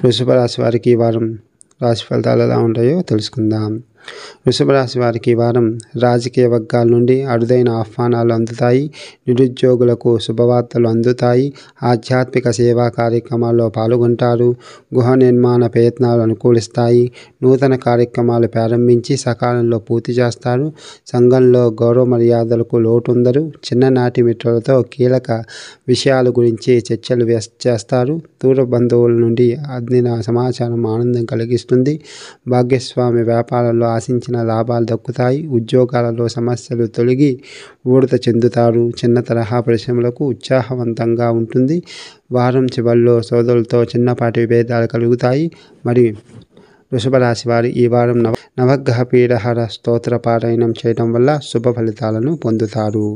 వృషభ రాశి వారికి ఈ వారం రాశి ఫలితాలు ఎలా ఉంటాయో తెలుసుకుందాం. వృషభ రాశి వారికి ఈ వారం రాజకీయ వర్గాల నుండి అరుదైన ఆహ్వానాలు అందుతాయి. నిరుద్యోగులకు శుభవార్తలు అందుతాయి. ఆధ్యాత్మిక సేవా కార్యక్రమాల్లో పాల్గొంటారు. గృహ నిర్మాణ ప్రయత్నాలు అనుకూలిస్తాయి. నూతన కార్యక్రమాలు ప్రారంభించి సకాలంలో పూర్తి చేస్తారు. సంఘంలో గౌరవ మర్యాదలకు లోటు ఉండదు. చిన్ననాటి మిత్రులతో కీలక విషయాల గురించి చర్చలు చేస్తారు. దూర బంధువుల నుండి అందిన సమాచారం ఆనందం కలిగిస్తుంది. భాగస్వామి వ్యాపారాల్లో ఆశించిన లాభాలు దక్కుతాయి. ఉద్యోగాలలో సమస్యలు తొలగి ఊరట చెందుతారు. చిన్న తరహా పరిశ్రమలకు ఉత్సాహవంతంగా ఉంటుంది. వారం చివరిలో సోదరులతో చిన్నపాటి విభేదాలు కలుగుతాయి. మరియు వృషభ రాశి వారు ఈ వారం నవగ్రహ పీడహర స్తోత్ర పారాయణం చేయడం వల్ల శుభ ఫలితాలను పొందుతారు.